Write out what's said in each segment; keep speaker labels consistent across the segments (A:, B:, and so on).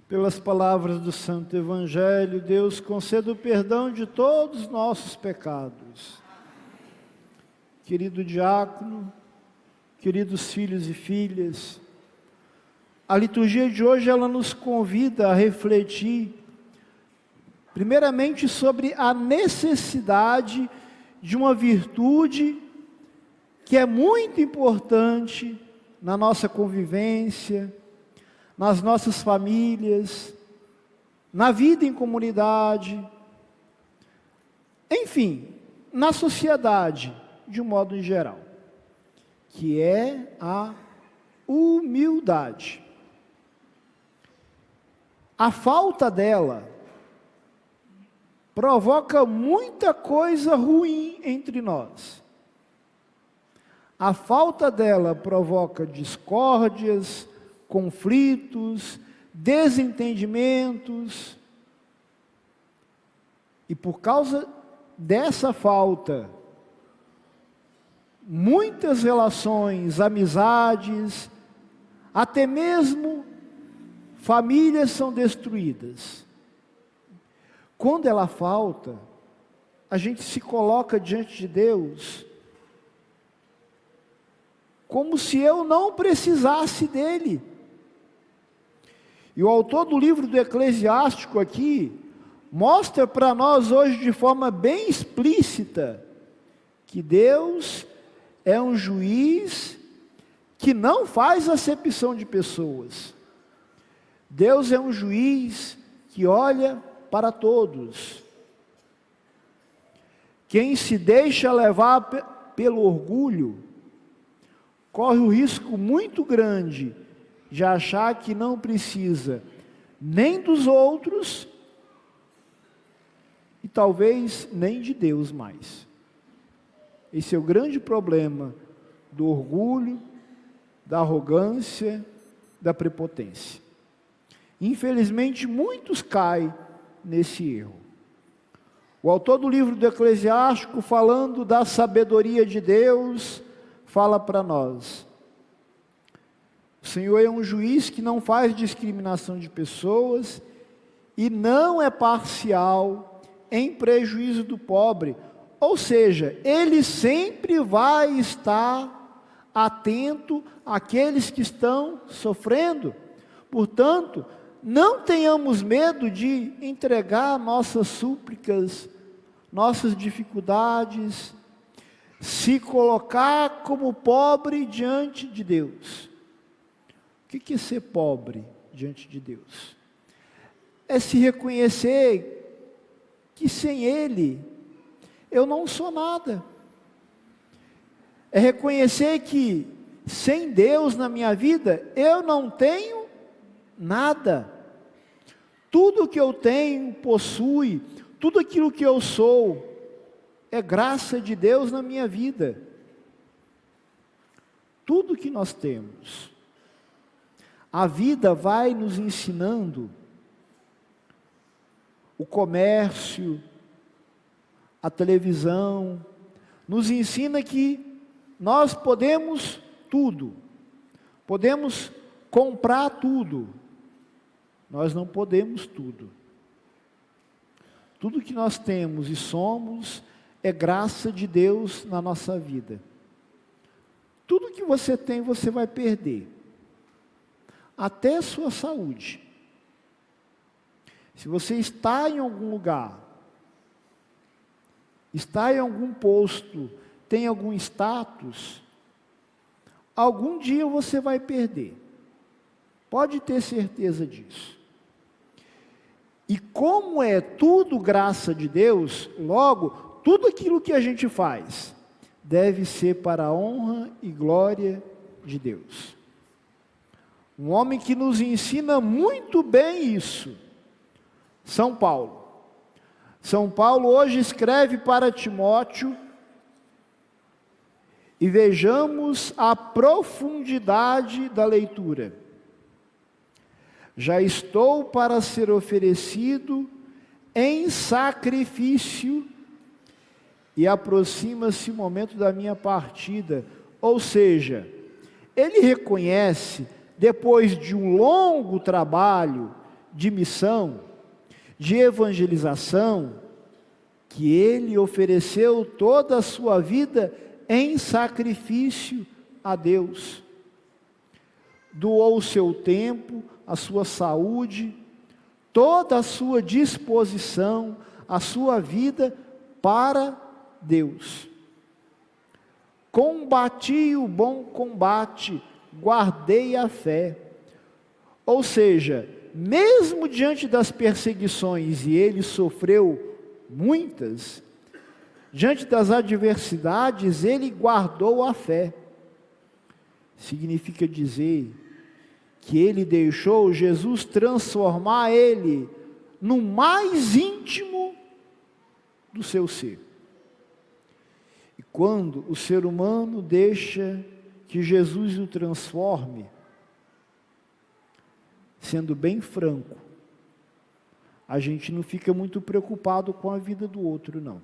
A: Pelas palavras do Santo Evangelho, Deus conceda o perdão de todos os nossos pecados. Querido diácono, queridos filhos e filhas, a liturgia de hoje ela nos convida a refletir, primeiramente, sobre a necessidade de uma virtude que é muito importante na nossa convivência, nas nossas famílias, na vida em comunidade, enfim, na sociedade, de um modo geral, que é a humildade. A falta dela provoca muita coisa ruim entre nós. A falta dela provoca discórdias, conflitos, desentendimentos. E por causa dessa falta, muitas relações, amizades, até mesmo famílias são destruídas. Quando ela falta, a gente se coloca diante de Deus como se eu não precisasse dele. E o autor do livro do Eclesiástico aqui mostra para nós hoje de forma bem explícita que Deus é um juiz que não faz acepção de pessoas. Deus é um juiz que olha para todos. Quem se deixa levar pelo orgulho corre o risco muito grande de achar que não precisa nem dos outros e talvez nem de Deus mais. Esse é o grande problema do orgulho, da arrogância, da prepotência. Infelizmente, muitos caem nesse erro. O autor do livro do Eclesiástico, falando da sabedoria de Deus, fala para nós: o Senhor é um juiz que não faz discriminação de pessoas e não é parcial em prejuízo do pobre. Ou seja, Ele sempre vai estar atento àqueles que estão sofrendo. Portanto, não tenhamos medo de entregar nossas súplicas, nossas dificuldades, se colocar como pobre diante de Deus. O que é ser pobre diante de Deus? É se reconhecer que sem Ele eu não sou nada. É reconhecer que sem Deus na minha vida eu não tenho nada. Tudo que eu tenho, possui, tudo aquilo que eu sou, é graça de Deus na minha vida. Tudo que nós temos. A vida vai nos ensinando, o comércio, a televisão, nos ensina que nós podemos tudo, podemos comprar tudo, nós não podemos tudo. Tudo que nós temos e somos é graça de Deus na nossa vida. Tudo que você tem, você vai perder. Até a sua saúde. Se você está em algum lugar, está em algum posto, tem algum status, algum dia você vai perder. Pode ter certeza disso. E como é tudo graça de Deus, logo, tudo aquilo que a gente faz deve ser para a honra e glória de Deus. Um homem que nos ensina muito bem isso, São Paulo. São Paulo hoje escreve para Timóteo, e vejamos a profundidade da leitura. Já estou para ser oferecido em sacrifício, e aproxima-se o momento da minha partida. Ou seja, ele reconhece, depois de um longo trabalho, de missão, de evangelização, que ele ofereceu toda a sua vida em sacrifício a Deus. Doou o seu tempo, a sua saúde, toda a sua disposição, a sua vida para Deus. Combati o bom combate, guardei a fé. Ou seja, mesmo diante das perseguições, e ele sofreu muitas, diante das adversidades, ele guardou a fé. Significa dizer que ele deixou Jesus transformar ele no mais íntimo do seu ser. E quando o ser humano deixa que Jesus o transforme, sendo bem franco, a gente não fica muito preocupado com a vida do outro, não.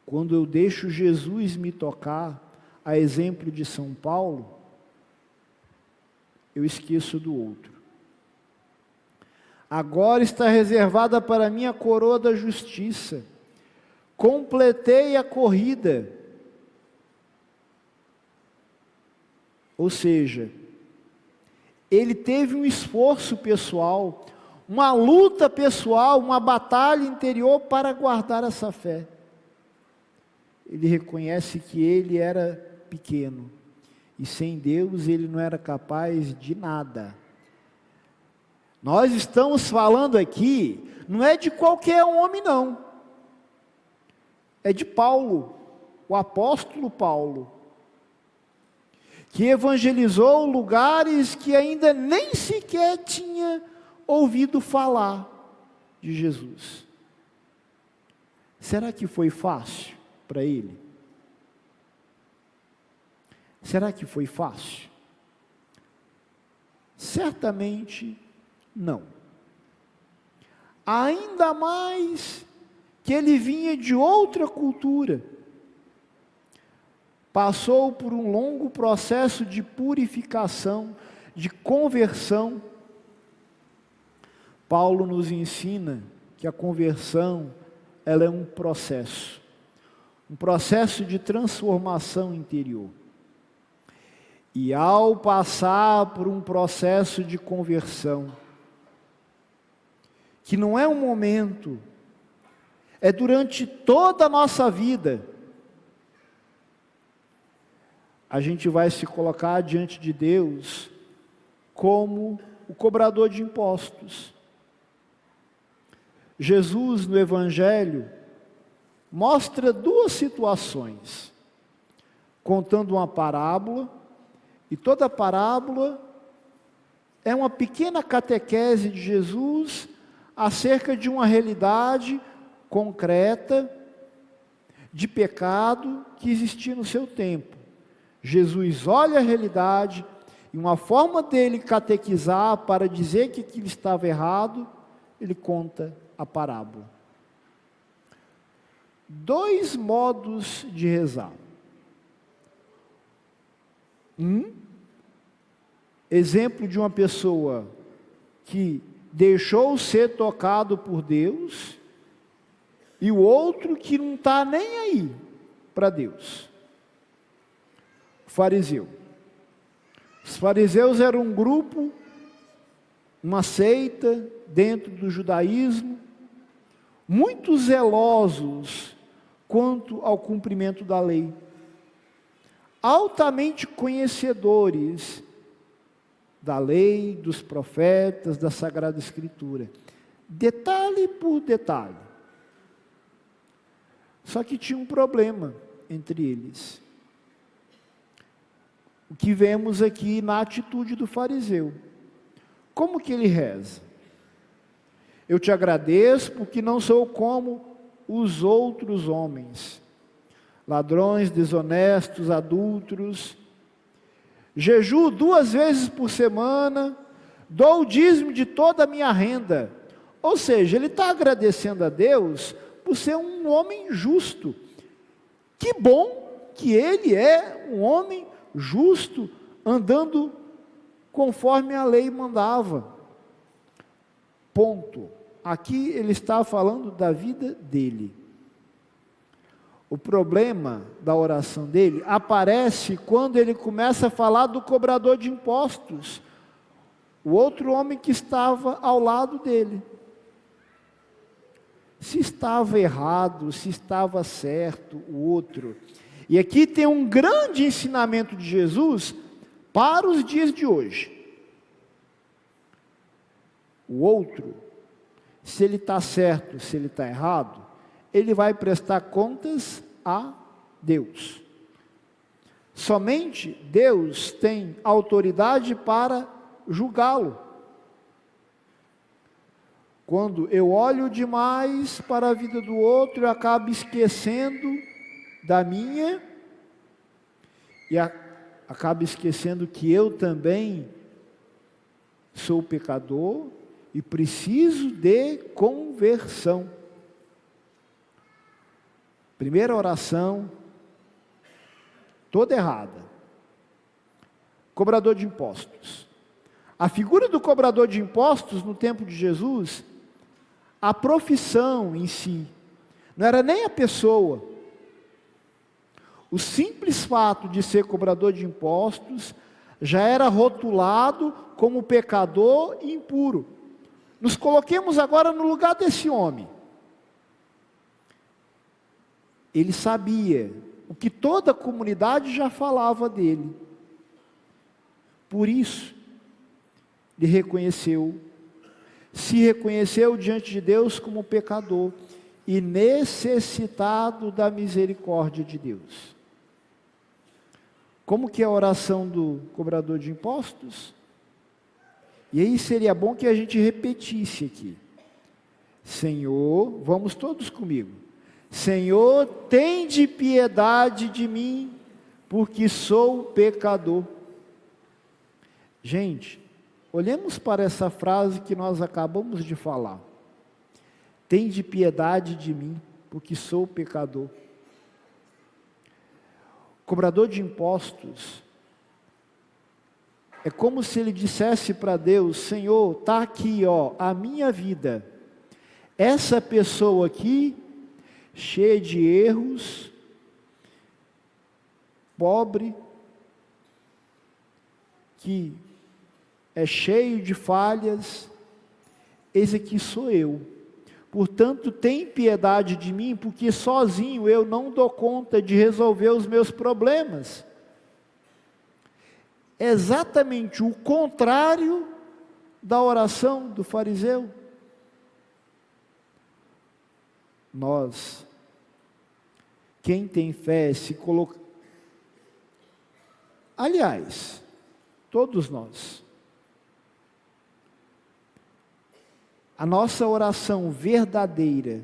A: Quando eu deixo Jesus me tocar, a exemplo de São Paulo, eu esqueço do outro. Agora está reservada para mim a coroa da justiça. Completei a corrida. Ou seja, ele teve um esforço pessoal, uma luta pessoal, uma batalha interior para guardar essa fé. Ele reconhece que ele era pequeno, e sem Deus ele não era capaz de nada. Nós estamos falando aqui, não é de qualquer homem não, é de Paulo, o apóstolo Paulo, que evangelizou lugares que ainda nem sequer tinha ouvido falar de Jesus. Será que foi fácil para ele? Será que foi fácil? Certamente não. Ainda mais que ele vinha de outra cultura. Passou por um longo processo de purificação, de conversão. Paulo nos ensina que a conversão, ela é um processo de transformação interior. E ao passar por um processo de conversão, que não é um momento, é durante toda a nossa vida, a gente vai se colocar diante de Deus como o cobrador de impostos. Jesus, no Evangelho, mostra duas situações, contando uma parábola, e toda parábola é uma pequena catequese de Jesus acerca de uma realidade concreta de pecado que existia no seu tempo. Jesus olha a realidade e uma forma dele catequizar para dizer que aquilo estava errado, ele conta a parábola. Dois modos de rezar. Exemplo de uma pessoa que deixou ser tocado por Deus, e o outro que não está nem aí para Deus. O fariseu. Os fariseus eram um grupo, uma seita dentro do judaísmo, muito zelosos quanto ao cumprimento da lei, altamente conhecedores da lei, dos profetas, da Sagrada Escritura, detalhe por detalhe. Só que tinha um problema entre eles. O que vemos aqui na atitude do fariseu. Como que ele reza? Eu te agradeço porque não sou como os outros homens, ladrões, desonestos, adúlteros. Jejuo 2 vezes por semana, dou o dízimo de toda a minha renda. Ou seja, ele está agradecendo a Deus por ser um homem justo. Que bom que ele é um homem justo, andando conforme a lei mandava. Ponto. Aqui ele está falando da vida dele. O problema da oração dele aparece quando ele começa a falar do cobrador de impostos, o outro homem que estava ao lado dele. Se estava errado, se estava certo, o outro. E aqui tem um grande ensinamento de Jesus para os dias de hoje. O outro, se ele está certo, se ele está errado, ele vai prestar contas a Deus. Somente Deus tem autoridade para julgá-lo. Quando eu olho demais para a vida do outro, eu acabo esquecendo da minha, e acabo esquecendo que eu também sou pecador e preciso de conversão. Primeira oração, toda errada. Cobrador de impostos. A figura do cobrador de impostos no tempo de Jesus, a profissão em si, não era nem a pessoa. O simples fato de ser cobrador de impostos já era rotulado como pecador e impuro. Nos coloquemos agora no lugar desse homem. Ele sabia o que toda a comunidade já falava dele. Por isso, ele se reconheceu diante de Deus como pecador e necessitado da misericórdia de Deus. Como que é a oração do cobrador de impostos? E aí seria bom que a gente repetisse aqui. Senhor, vamos todos comigo. Senhor, tende piedade de mim, porque sou pecador. Gente, olhemos para essa frase que nós acabamos de falar. Tende piedade de mim, porque sou pecador. Cobrador de impostos, é como se ele dissesse para Deus: Senhor, está aqui, a minha vida. Essa pessoa aqui, cheia de erros, pobre, que é cheio de falhas, esse aqui sou eu. Portanto, tem piedade de mim, porque sozinho eu não dou conta de resolver os meus problemas. É exatamente o contrário da oração do fariseu. Nós, quem tem fé, se coloca. Aliás, todos nós. A nossa oração verdadeira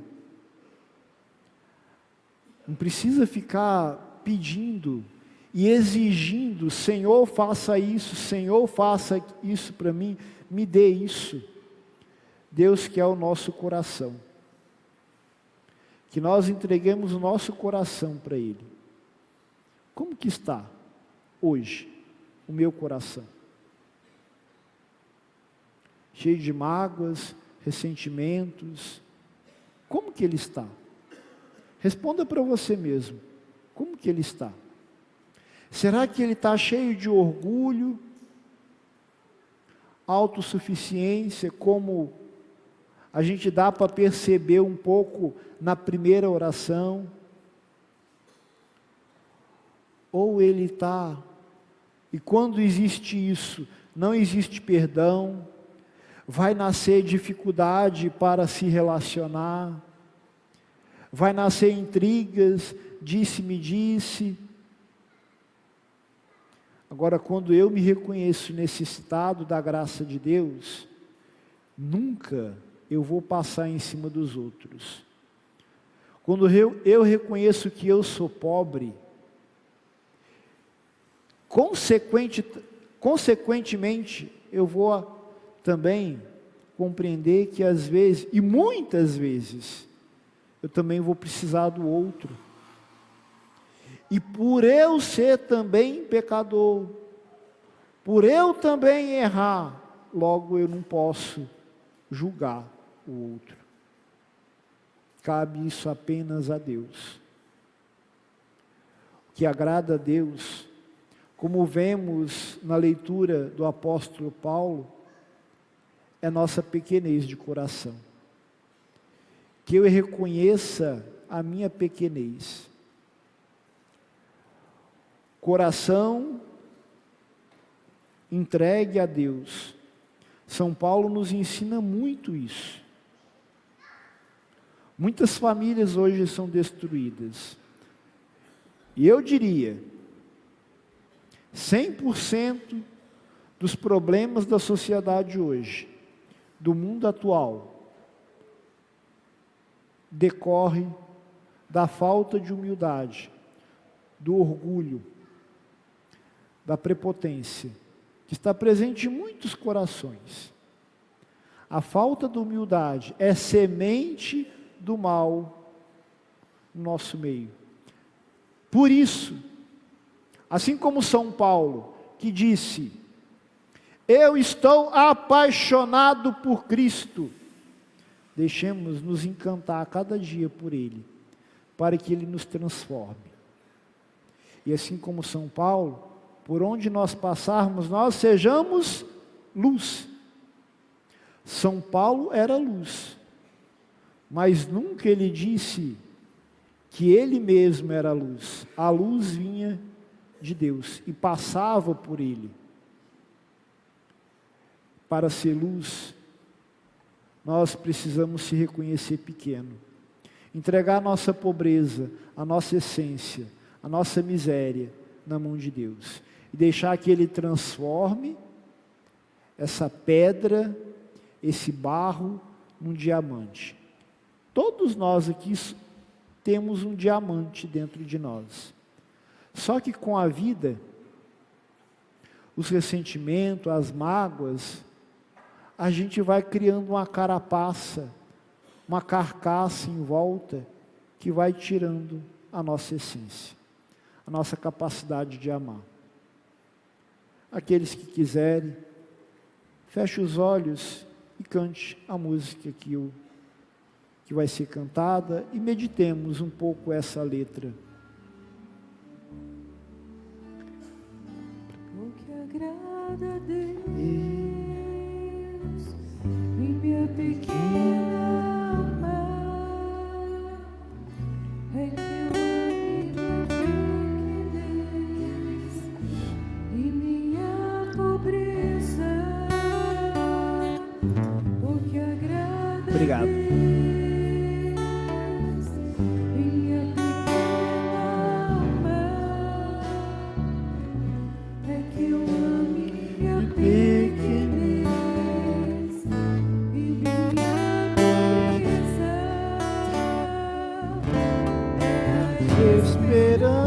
A: não precisa ficar pedindo e exigindo: Senhor, faça isso, Senhor, faça isso para mim, me dê isso. Deus quer o nosso coração. Que nós entreguemos o nosso coração para Ele. Como que está hoje o meu coração? Cheio de mágoas, ressentimentos? Como que ele está? Responda para você mesmo. Como que ele está? Será que ele está cheio de orgulho, autossuficiência, como a gente dá para perceber um pouco na primeira oração? Ou ele está, e quando existe isso, não existe perdão, vai nascer dificuldade para se relacionar, vai nascer intrigas, disse-me disse. Agora, quando eu me reconheço necessitado da graça de Deus, nunca eu vou passar em cima dos outros. Quando eu reconheço que eu sou pobre, consequentemente, eu vou também compreender que às vezes, e muitas vezes, eu também vou precisar do outro. E por eu ser também pecador, por eu também errar, logo eu não posso julgar o outro. Cabe isso apenas a Deus. O que agrada a Deus, como vemos na leitura do apóstolo Paulo, é nossa pequenez de coração. Que eu reconheça a minha pequenez. Coração entregue a Deus. São Paulo nos ensina muito isso. Muitas famílias hoje são destruídas. E eu diria, 100% dos problemas da sociedade hoje, do mundo atual, decorre da falta de humildade, do orgulho, da prepotência, que está presente em muitos corações. A falta de humildade é semente do mal no nosso meio. Por isso, assim como São Paulo, que disse: eu estou apaixonado por Cristo, deixemos nos encantar a cada dia por Ele, para que Ele nos transforme. E assim como São Paulo, por onde nós passarmos, nós sejamos luz. São Paulo era luz, mas nunca ele disse que ele mesmo era luz. A luz vinha de Deus e passava por ele. Para ser luz, nós precisamos se reconhecer pequeno, entregar a nossa pobreza, a nossa essência, a nossa miséria na mão de Deus e deixar que Ele transforme essa pedra, esse barro, num diamante. Todos nós aqui temos um diamante dentro de nós. Só que com a vida, os ressentimentos, as mágoas, a gente vai criando uma carapaça, uma carcaça em volta, que vai tirando a nossa essência, a nossa capacidade de amar. Aqueles que quiserem, feche os olhos e cante a música que vai ser cantada e meditemos um pouco essa letra.
B: O que agrada a Deus em minha pequena alma é que eu ame minha pequenez e minha pobreza. O que agrada
A: Obrigado.
B: a Deus em minha pequena alma é que eu ame minha pequenez e minha pobreza.
A: Esperança